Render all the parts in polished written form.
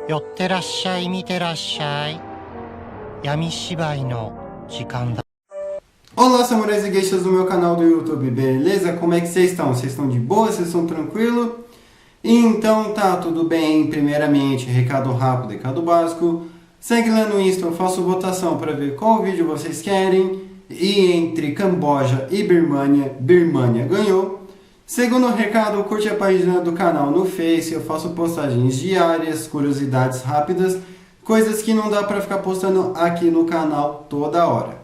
寄ってらっしゃい、見てらっしゃい。闇芝居の時間だ。 Olá, samurais e geishas do meu canal do YouTube, beleza? Como é que vocês estão? Vocês estão de boa? Vocês estão tranquilos? Então tá, tudo bem. Primeiramente, recado rápido, recado básico. Segue lá no Insta, eu faço votação para ver qual vídeo vocês querem. E entre Camboja e Birmania, Birmania ganhou. Segundo recado, curte a página do canal no Face, eu faço postagens diárias, curiosidades rápidas, coisas que não dá para ficar postando aqui no canal toda hora.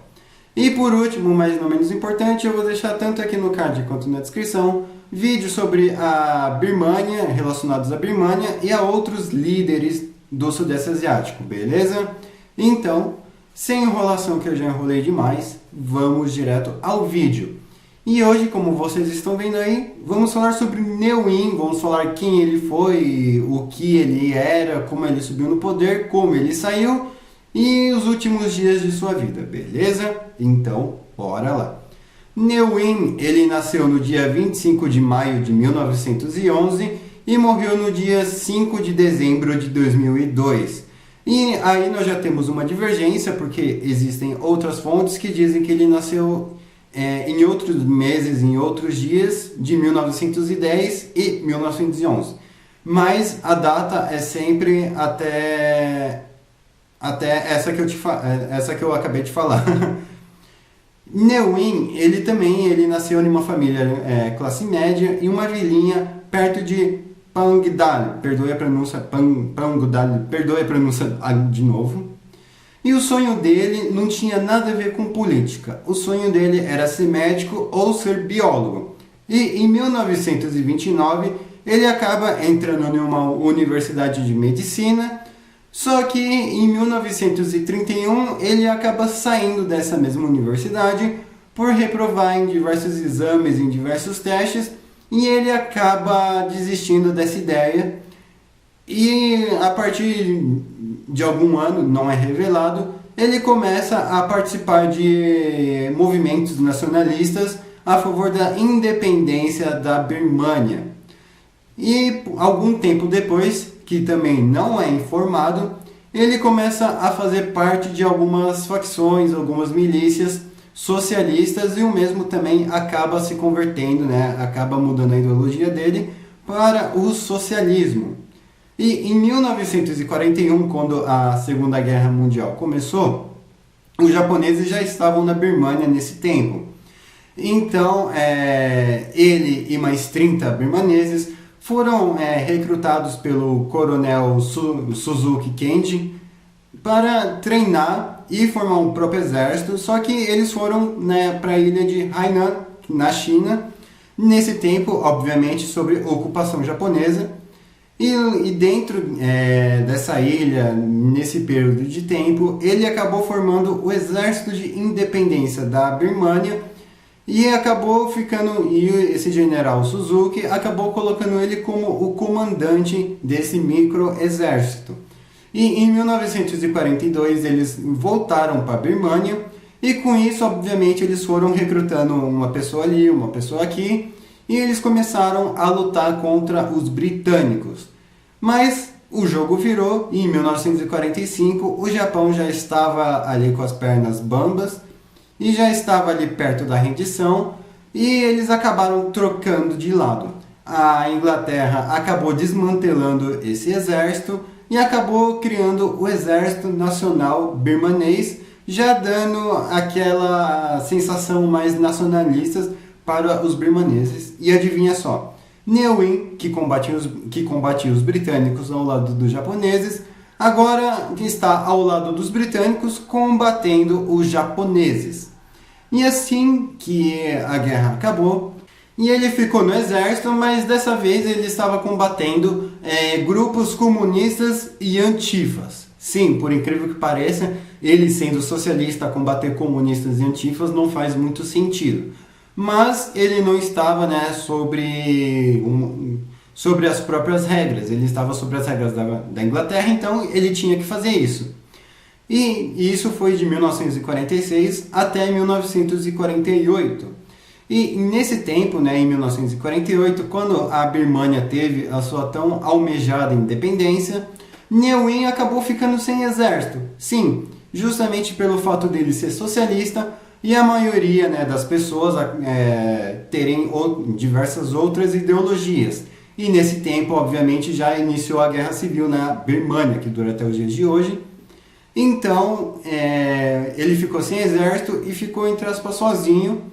E por último, mas não menos importante, eu vou deixar tanto aqui no card quanto na descrição vídeos sobre a Birmania, relacionados à Birmania e a outros líderes do Sudeste Asiático, beleza? Então, sem enrolação que eu já enrolei demais, vamos direto ao vídeo. E hoje, como vocês estão vendo aí, vamos falar sobre Ne Win, vamos falar quem ele foi, o que ele era, como ele subiu no poder, como ele saiu e os últimos dias de sua vida, beleza? Então, bora lá. Ne Win, ele nasceu no dia 25 de maio de 1911 e morreu no dia 5 de dezembro de 2002. E aí nós já temos uma divergência, porque existem outras fontes que dizem que ele nasceu em outros meses, em outros dias, de 1910 e 1911. Mas a data é sempre até essa que eu acabei de falar. Ne Win, ele nasceu em uma família classe média em uma vilinha perto de Pangdal, perdoe a pronúncia de novo. E o sonho dele não tinha nada a ver com política. O sonho dele era ser médico ou ser biólogo. E em 1929 ele acaba entrando em uma universidade de medicina. Só que em 1931 ele acaba saindo dessa mesma universidade por reprovar em diversos exames, em diversos testes, e ele acaba desistindo dessa ideia. E a partir de algum ano, não é revelado, ele começa a participar de movimentos nacionalistas a favor da independência da Birmania. E algum tempo depois, que também não é informado, ele começa a fazer parte de algumas facções, algumas milícias socialistas, e o mesmo também acaba se convertendo, acaba mudando a ideologia dele para o socialismo. E em 1941, quando a Segunda Guerra Mundial começou, os japoneses já estavam na Birmania nesse tempo. Então, ele e mais 30 birmaneses foram recrutados pelo coronel Suzuki Kenji para treinar e formar um próprio exército, só que eles foram para a ilha de Hainan, na China, nesse tempo, obviamente, sob ocupação japonesa. E dentro dessa ilha, nesse período de tempo, ele acabou formando o Exército de Independência da Birmania e esse general Suzuki acabou colocando ele como o comandante desse micro-exército. E em 1942 eles voltaram para a Birmania e com isso, obviamente, eles foram recrutando uma pessoa ali, uma pessoa aqui, e eles começaram a lutar contra os britânicos. Mas o jogo virou e em 1945 o Japão já estava ali com as pernas bambas e já estava ali perto da rendição, e eles acabaram trocando de lado. A Inglaterra acabou desmantelando esse exército e acabou criando o Exército Nacional Birmanês, já dando aquela sensação mais nacionalista para os birmaneses. E adivinha só, Ne Win, que combatia os britânicos ao lado dos japoneses, agora está ao lado dos britânicos combatendo os japoneses. E assim que a guerra acabou, e ele ficou no exército, mas dessa vez ele estava combatendo grupos comunistas e antifas. Sim, por incrível que pareça, ele sendo socialista, combater comunistas e antifas não faz muito sentido. Mas ele não estava sobre as próprias regras, ele estava sobre as regras da Inglaterra, então ele tinha que fazer isso. E isso foi de 1946 até 1948. E nesse tempo, em 1948, quando a Birmania teve a sua tão almejada independência, Neuwirth acabou ficando sem exército. Sim, justamente pelo fato dele ser socialista e a maioria, né, das pessoas terem diversas outras ideologias. E nesse tempo, obviamente, já iniciou a Guerra Civil na Birmânia, que dura até os dias de hoje. Então, ele ficou sem exército e ficou, entre aspas, sozinho.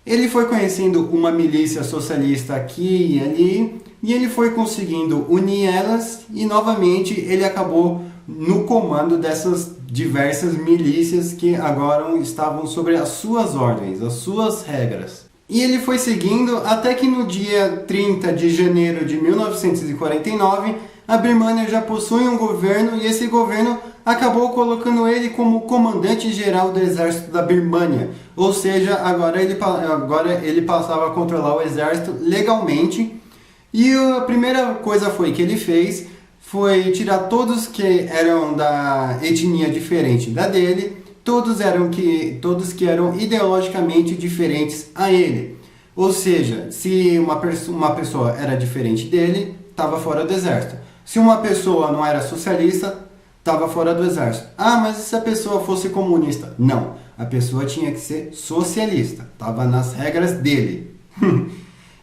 Ele foi conhecendo uma milícia socialista aqui e ali, e ele foi conseguindo unir elas, e novamente ele acabou no comando dessas diversas milícias que agora estavam sobre as suas ordens, as suas regras. E ele foi seguindo até que no dia 30 de janeiro de 1949, a Birmânia já possui um governo, e esse governo acabou colocando ele como comandante-geral do exército da Birmânia. Ou seja, agora ele passava a controlar o exército legalmente. E a primeira coisa que ele fez foi tirar todos que eram da etnia diferente da dele, todos que eram ideologicamente diferentes a ele. Ou seja, se uma pessoa era diferente dele, estava fora do exército. Se uma pessoa não era socialista, estava fora do exército. Ah, mas e se a pessoa fosse comunista? Não, a pessoa tinha que ser socialista, estava nas regras dele.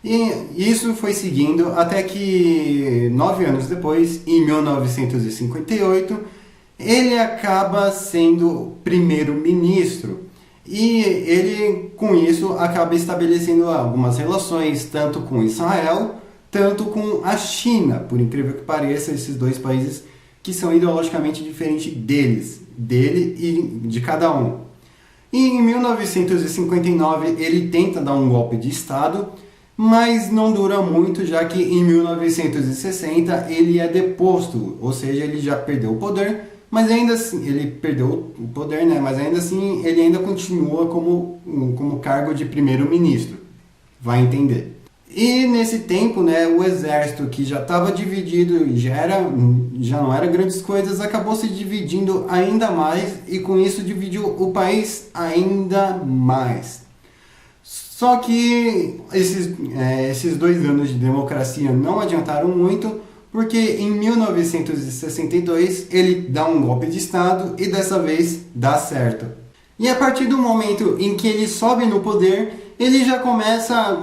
E isso foi seguindo até que 9 anos depois, em 1958, ele acaba sendo primeiro-ministro. E ele, com isso, acaba estabelecendo algumas relações, tanto com Israel, tanto com a China, por incrível que pareça, esses dois países que são ideologicamente diferentes dele e de cada um. E em 1959 ele tenta dar um golpe de Estado, mas não dura muito, já que em 1960 ele é deposto, ou seja, ele já perdeu o poder, mas ainda assim, ele perdeu o poder, né? Mas ainda assim ele ainda continua como cargo de primeiro-ministro, vai entender. E nesse tempo, né, o exército, que já estava dividido e já não era grandes coisas, acabou se dividindo ainda mais, e com isso dividiu o país ainda mais. Só que esses 2 anos de democracia não adiantaram muito, porque em 1962 ele dá um golpe de Estado e dessa vez dá certo. E a partir do momento em que ele sobe no poder, ele já começa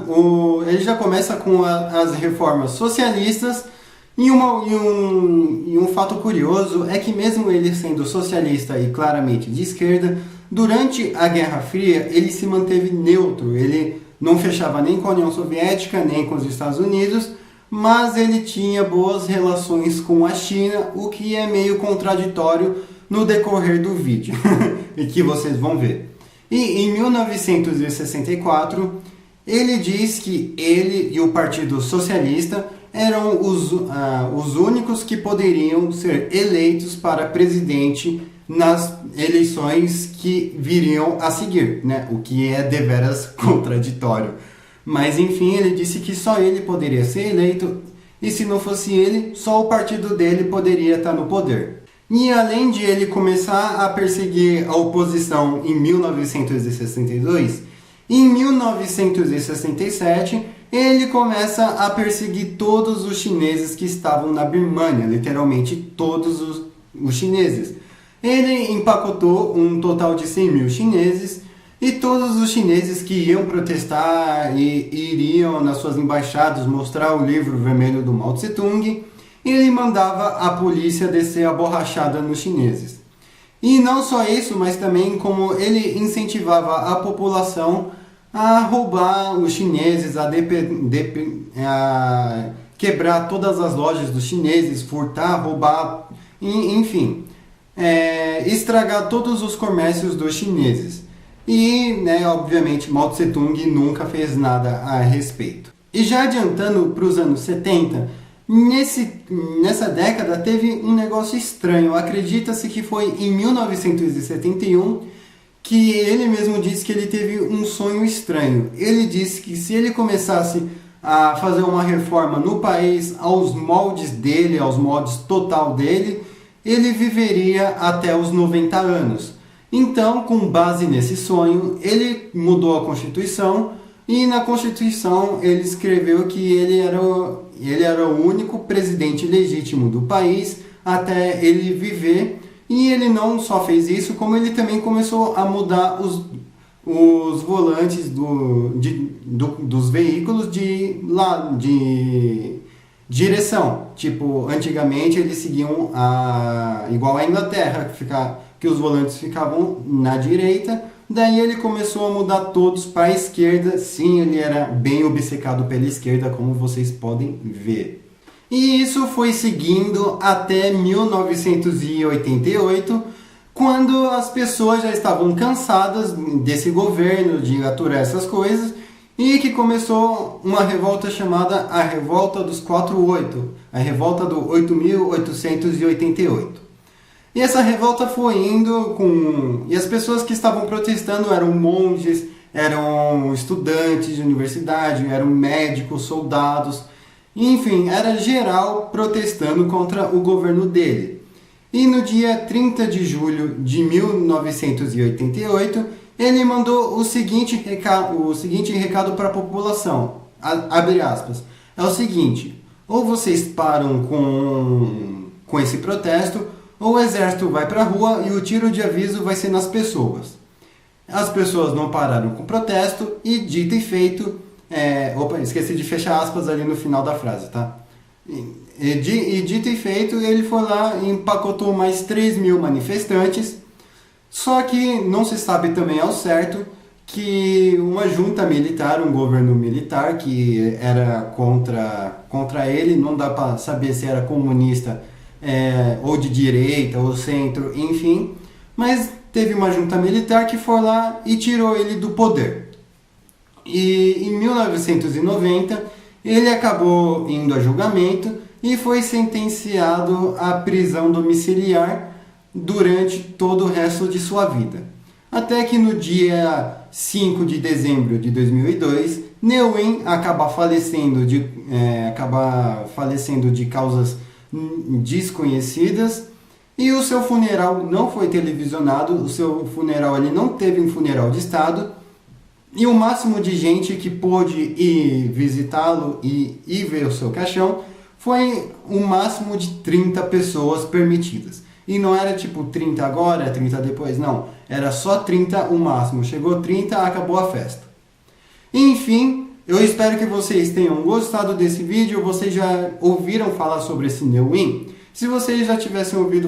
com as reformas socialistas, e um fato curioso é que mesmo ele sendo socialista e claramente de esquerda, durante a Guerra Fria ele se manteve neutro, ele não fechava nem com a União Soviética, nem com os Estados Unidos, mas ele tinha boas relações com a China, o que é meio contraditório no decorrer do vídeo, e que vocês vão ver. E em 1964, ele diz que ele e o Partido Socialista eram os únicos que poderiam ser eleitos para presidente nas eleições que viriam a seguir, né? O que é deveras contraditório. Mas enfim, ele disse que só ele poderia ser eleito, e se não fosse ele, só o partido dele poderia estar no poder. E além de ele começar a perseguir a oposição em 1962, em 1967 ele começa a perseguir todos os chineses que estavam na Birmânia, literalmente todos os chineses. Ele empacotou um total de 100 mil chineses, e todos os chineses que iam protestar e iriam nas suas embaixadas mostrar o livro vermelho do Mao Tse-tung, ele mandava a polícia descer a borrachada nos chineses. E não só isso, mas também como ele incentivava a população a roubar os chineses, a quebrar todas as lojas dos chineses, furtar, roubar, enfim, estragar todos os comércios dos chineses. E, né, obviamente, Mao Tse-tung nunca fez nada a respeito. E já adiantando para os anos 70, nessa década teve um negócio estranho. Acredita-se que foi em 1971 que ele mesmo disse que ele teve um sonho estranho. Ele disse que se ele começasse a fazer uma reforma no país aos moldes dele, aos moldes total dele, ele viveria até os 90 anos. Então, com base nesse sonho, ele mudou a Constituição, e na Constituição ele escreveu que ele era o único presidente legítimo do país até ele viver. E ele não só fez isso, como ele também começou a mudar os volantes dos veículos de direção. Tipo, antigamente eles seguiam igual a Inglaterra, que os volantes ficavam na direita. Daí ele começou a mudar todos para a esquerda. Sim, ele era bem obcecado pela esquerda, como vocês podem ver. E isso foi seguindo até 1988, quando as pessoas já estavam cansadas desse governo, de aturar essas coisas, e que começou uma revolta chamada a Revolta dos 48, a Revolta do 8.888. E essa revolta foi indo e as pessoas que estavam protestando eram monges, eram estudantes de universidade, eram médicos, soldados, enfim, era geral protestando contra o governo dele. E no dia 30 de julho de 1988, ele mandou o seguinte recado para a população, abre aspas, é o seguinte: ou vocês param com esse protesto, ou o exército vai para a rua e o tiro de aviso vai ser nas pessoas. As pessoas não pararam com o protesto e, dito e feito, esqueci de fechar aspas ali no final da frase, tá? E dito e feito, ele foi lá e empacotou mais 3.000 manifestantes, só que não se sabe também ao certo que uma junta militar, um governo militar que era contra ele, não dá para saber se era comunista ou de direita ou centro, enfim, mas teve uma junta militar que foi lá e tirou ele do poder. E em 1990 ele acabou indo a julgamento e foi sentenciado à prisão domiciliar durante todo o resto de sua vida. Até que no dia 5 de dezembro de 2002, Ne Win acaba falecendo de causas desconhecidas e o seu funeral não foi televisionado, o seu funeral ele não teve um funeral de estado e o máximo de gente que pôde ir visitá-lo e ver o seu caixão foi o máximo de 30 pessoas permitidas. E não era tipo 30 agora, 30 depois, não. Era só 30 o máximo. Chegou 30, acabou a festa. Enfim, eu espero que vocês tenham gostado desse vídeo. Vocês já ouviram falar sobre esse Ne Win? Se vocês já tiveram ouvido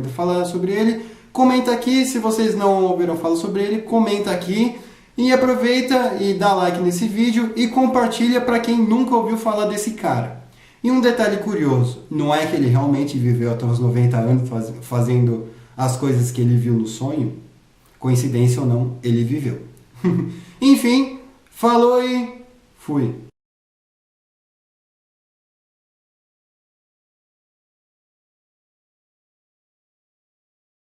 falar sobre ele, comenta aqui. Se vocês não ouviram falar sobre ele, comenta aqui. E aproveita e dá like nesse vídeo e compartilha para quem nunca ouviu falar desse cara. E um detalhe curioso, não é que ele realmente viveu até os 90 anos fazendo as coisas que ele viu no sonho? Coincidência ou não, ele viveu. Enfim, falou e fui.